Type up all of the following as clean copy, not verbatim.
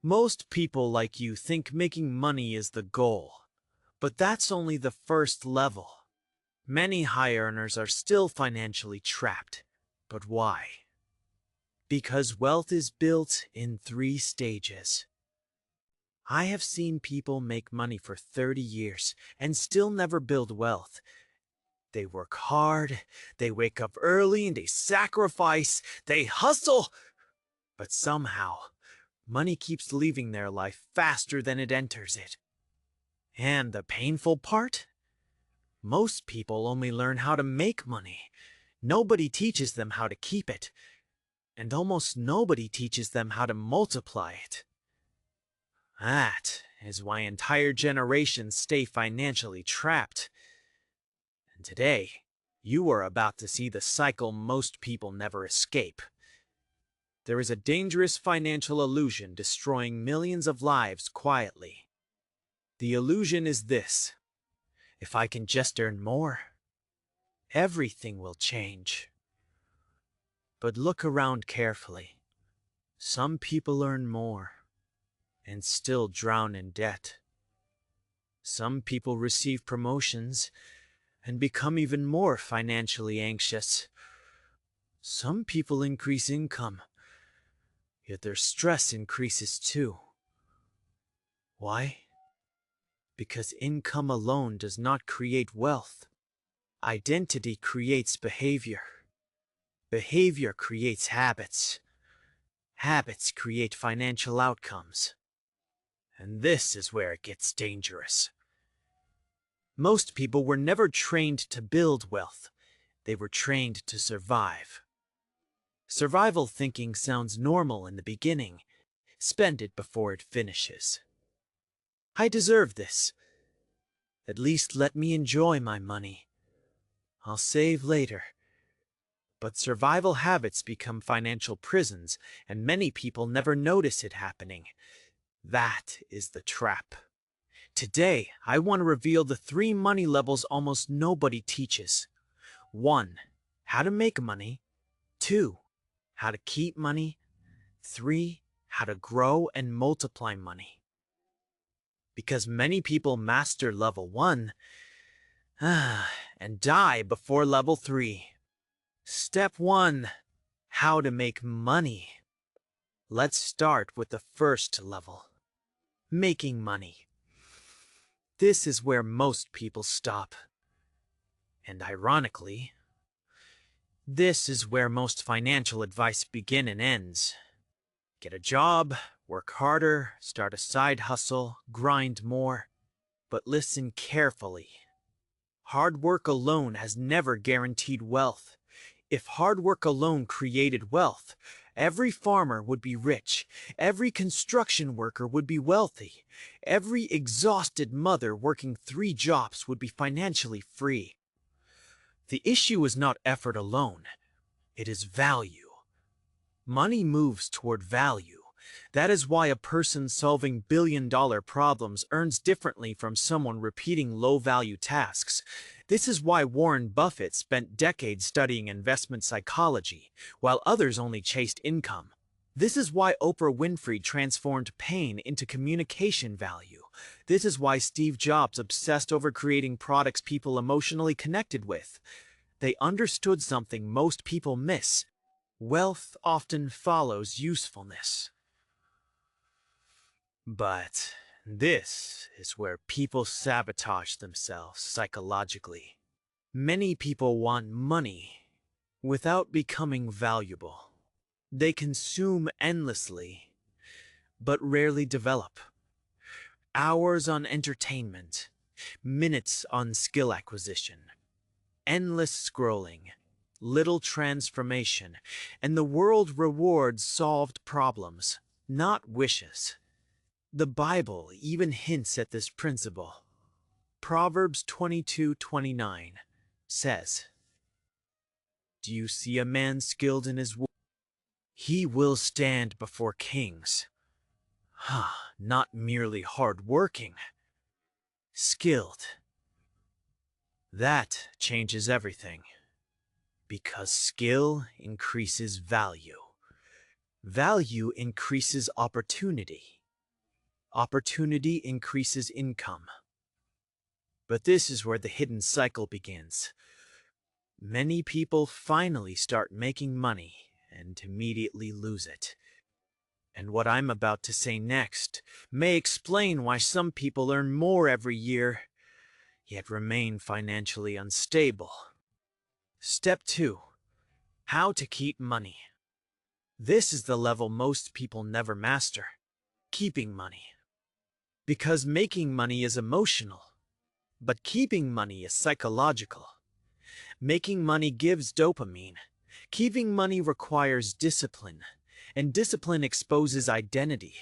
Most people like you think making money is the goal, but that's only the first level. Many high earners are still financially trapped. But why? Because wealth is built in 3 stages. I have seen people make money for 30 years and still never build wealth. They work hard, they wake up early, and they sacrifice, they hustle, but somehow, money keeps leaving their life faster than it enters it. And the painful part? Most people only learn how to make money. Nobody teaches them how to keep it. And almost nobody teaches them how to multiply it. That is why entire generations stay financially trapped. And today, you are about to see the cycle most people never escape. There is a dangerous financial illusion destroying millions of lives quietly. The illusion is this: if I can just earn more, everything will change. But look around carefully. Some people earn more and still drown in debt. Some people receive promotions and become even more financially anxious. Some people increase income, yet their stress increases too. Why? Because income alone does not create wealth. Identity creates behavior. Behavior creates habits. Habits create financial outcomes. And this is where it gets dangerous. Most people were never trained to build wealth. They were trained to survive. Survival thinking sounds normal in the beginning. Spend it before it finishes. I deserve this. At least let me enjoy my money. I'll save later. But survival habits become financial prisons, and many people never notice it happening. That is the trap. Today, I want to reveal the 3 money levels almost nobody teaches. 1. How to make money. 2. How to keep money. 3. How to grow and multiply money. Because many people master level 1 and die before level 3. Step 1. How to make money. Let's start with the first level. Making money. This is where most people stop. And ironically, this is where most financial advice begins and ends. Get a job, work harder, start a side hustle, grind more. But listen carefully. Hard work alone has never guaranteed wealth. If hard work alone created wealth, every farmer would be rich, every construction worker would be wealthy, every exhausted mother working 3 jobs would be financially free. The issue is not effort alone, it is value. Money moves toward value. That is why a person solving billion-dollar problems earns differently from someone repeating low-value tasks. This is why Warren Buffett spent decades studying investment psychology, while others only chased income. This is why Oprah Winfrey transformed pain into communication value. This is why Steve Jobs obsessed over creating products people emotionally connected with. They understood something most people miss. Wealth often follows usefulness. But this is where people sabotage themselves psychologically. Many people want money without becoming valuable. They consume endlessly, but rarely develop. Hours on entertainment, minutes on skill acquisition, endless scrolling, little transformation, and the world rewards solved problems, not wishes. The Bible even hints at this principle. Proverbs 22:29 says, "Do you see a man skilled in his work? He will stand before kings." Not merely hard-working, skilled. That changes everything. Because skill increases value. Value increases opportunity. Opportunity increases income. But this is where the hidden cycle begins. Many people finally start making money and immediately lose it. And what I'm about to say next may explain why some people earn more every year, yet remain financially unstable. Step 2. How to keep money. This is the level most people never master. Keeping money. Because making money is emotional, but keeping money is psychological. Making money gives dopamine. Keeping money requires discipline, and discipline exposes identity.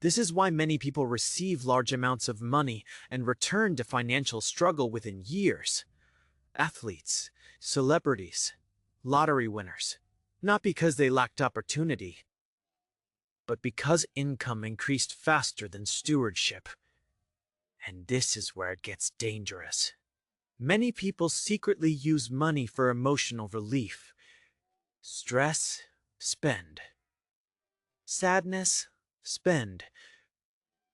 This is why many people receive large amounts of money and return to financial struggle within years. Athletes, celebrities, lottery winners, not because they lacked opportunity, but because income increased faster than stewardship. And this is where it gets dangerous. Many people secretly use money for emotional relief. Stress, spend. Sadness, spend.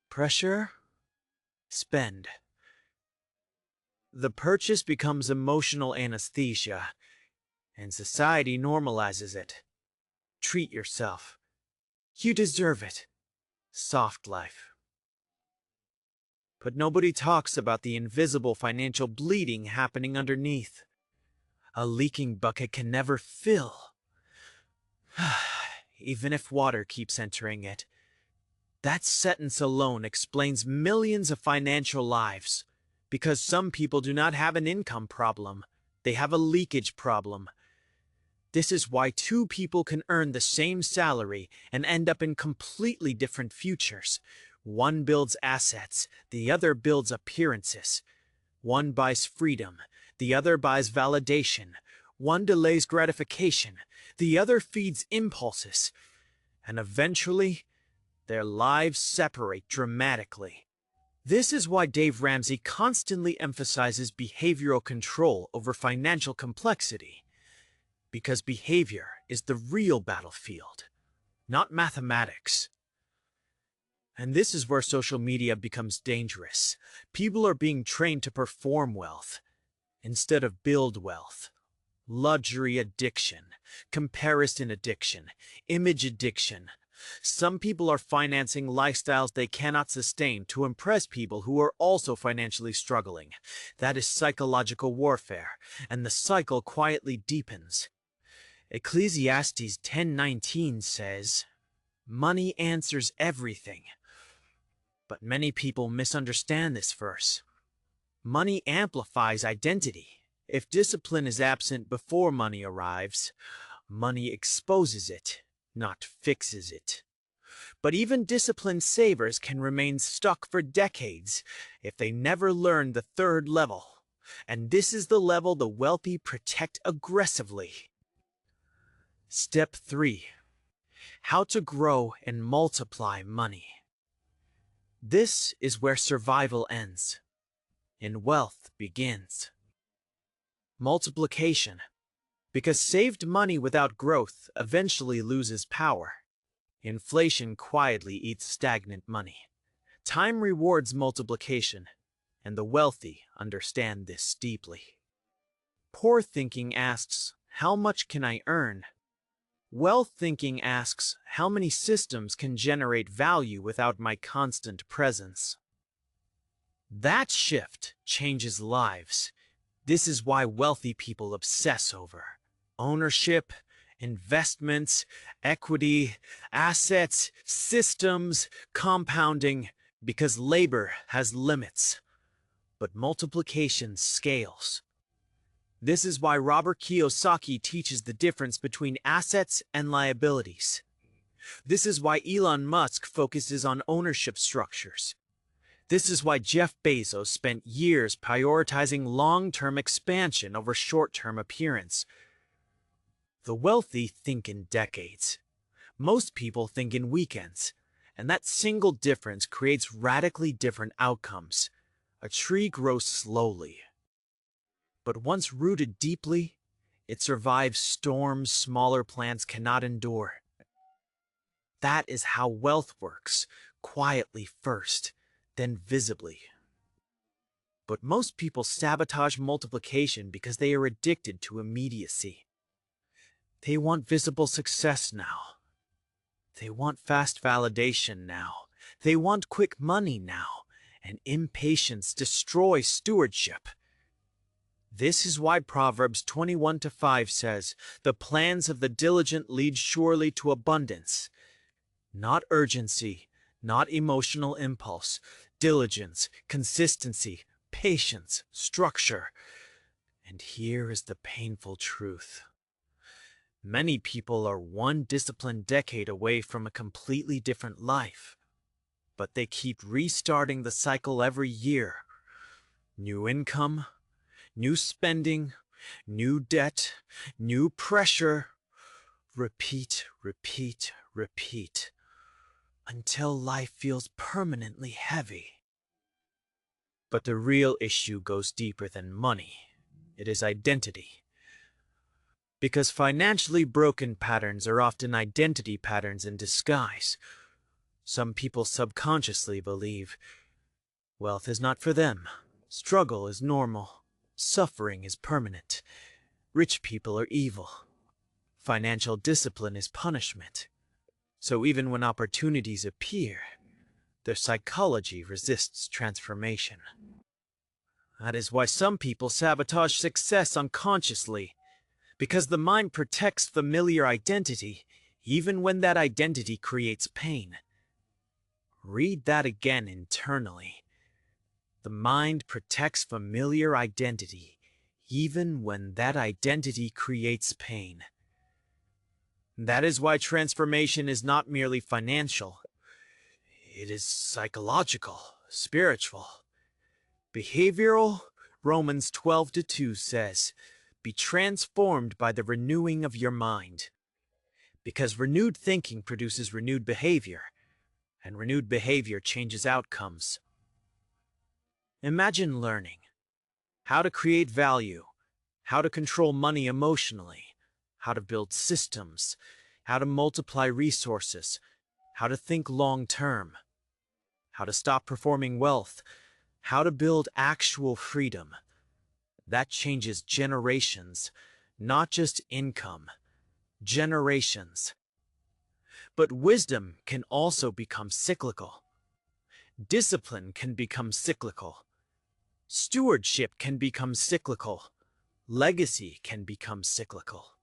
Pressure, spend. The purchase becomes emotional anesthesia, and society normalizes it. Treat yourself. You deserve it. Soft life. But nobody talks about the invisible financial bleeding happening underneath. A leaking bucket can never fill, even if water keeps entering it. That sentence alone explains millions of financial lives, because some people do not have an income problem, they have a leakage problem. This is why two people can earn the same salary and end up in completely different futures. One builds assets, the other builds appearances. One buys freedom, the other buys validation. One delays gratification, the other feeds impulses. And eventually, their lives separate dramatically. This is why Dave Ramsey constantly emphasizes behavioral control over financial complexity. Because behavior is the real battlefield, not mathematics. And this is where social media becomes dangerous. People are being trained to perform wealth instead of build wealth. Luxury addiction, comparison addiction, image addiction. Some people are financing lifestyles they cannot sustain to impress people who are also financially struggling. That is psychological warfare, and the cycle quietly deepens. Ecclesiastes 10:19 says, "Money answers everything." But many people misunderstand this verse. Money amplifies identity. If discipline is absent before money arrives, money exposes it, not fixes it. But even disciplined savers can remain stuck for decades if they never learn the third level. And this is the level the wealthy protect aggressively. Step 3. How to grow and multiply money. This is where survival ends and wealth begins. Multiplication. Because saved money without growth eventually loses power. Inflation quietly eats stagnant money. Time rewards multiplication, and the wealthy understand this deeply. Poor thinking asks, how much can I earn? Wealth thinking asks, how many systems can generate value without my constant presence? That shift changes lives. This is why wealthy people obsess over ownership, investments, equity, assets, systems, compounding, because labor has limits, but multiplication scales. This is why Robert Kiyosaki teaches the difference between assets and liabilities. This is why Elon Musk focuses on ownership structures. This is why Jeff Bezos spent years prioritizing long-term expansion over short-term appearance. The wealthy think in decades. Most people think in weekends, and that single difference creates radically different outcomes. A tree grows slowly, but once rooted deeply, it survives storms smaller plants cannot endure. That is how wealth works, quietly first, then visibly. But most people sabotage multiplication because they are addicted to immediacy. They want visible success now. They want fast validation now. They want quick money now. And impatience destroys stewardship. This is why Proverbs 21:5 says, "The plans of the diligent lead surely to abundance." Not urgency, not emotional impulse, diligence, consistency, patience, structure. And here is the painful truth. Many people are one disciplined decade away from a completely different life, but they keep restarting the cycle every year. New income, new spending, new debt, new pressure. Repeat, repeat, repeat, until life feels permanently heavy. But the real issue goes deeper than money. It is identity. Because financially broken patterns are often identity patterns in disguise. Some people subconsciously believe wealth is not for them, struggle is normal, suffering is permanent, rich people are evil, financial discipline is punishment. So even when opportunities appear, their psychology resists transformation. That is why some people sabotage success unconsciously, because the mind protects familiar identity even when that identity creates pain. Read that again internally. The mind protects familiar identity even when that identity creates pain. That is why transformation is not merely financial. It is psychological, spiritual, behavioral. Romans 12:2 says, "Be transformed by the renewing of your mind." Because renewed thinking produces renewed behavior, and renewed behavior changes outcomes. Imagine learning how to create value, how to control money emotionally, how to build systems, how to multiply resources, how to think long-term, how to stop performing wealth, how to build actual freedom. That changes generations, not just income, generations. But wisdom can also become cyclical. Discipline can become cyclical. Stewardship can become cyclical. Legacy can become cyclical.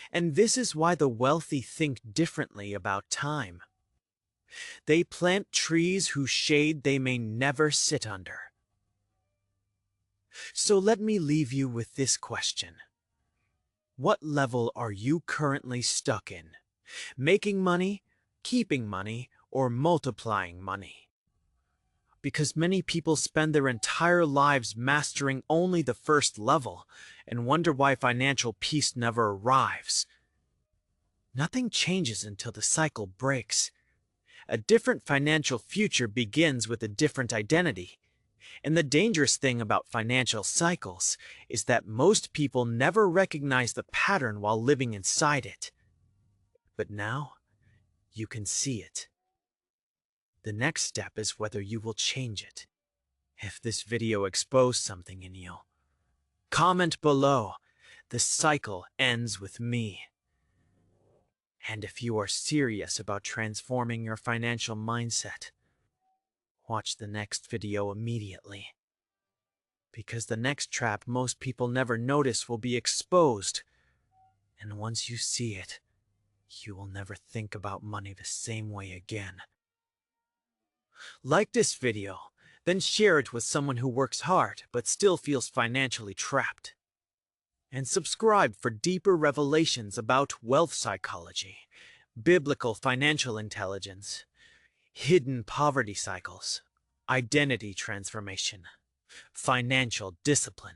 And this is why the wealthy think differently about time. They plant trees whose shade they may never sit under. So let me leave you with this question. What level are you currently stuck in? Making money, keeping money, or multiplying money? Because many people spend their entire lives mastering only the first level and wonder why financial peace never arrives. Nothing changes until the cycle breaks. A different financial future begins with a different identity. And the dangerous thing about financial cycles is that most people never recognize the pattern while living inside it. But now, you can see it. The next step is whether you will change it. If this video exposed something in you, comment below. The cycle ends with me. And if you are serious about transforming your financial mindset, watch the next video immediately. Because the next trap most people never notice will be exposed. And once you see it, you will never think about money the same way again. Like this video, then share it with someone who works hard but still feels financially trapped. And subscribe for deeper revelations about wealth psychology, biblical financial intelligence, hidden poverty cycles, identity transformation, financial discipline,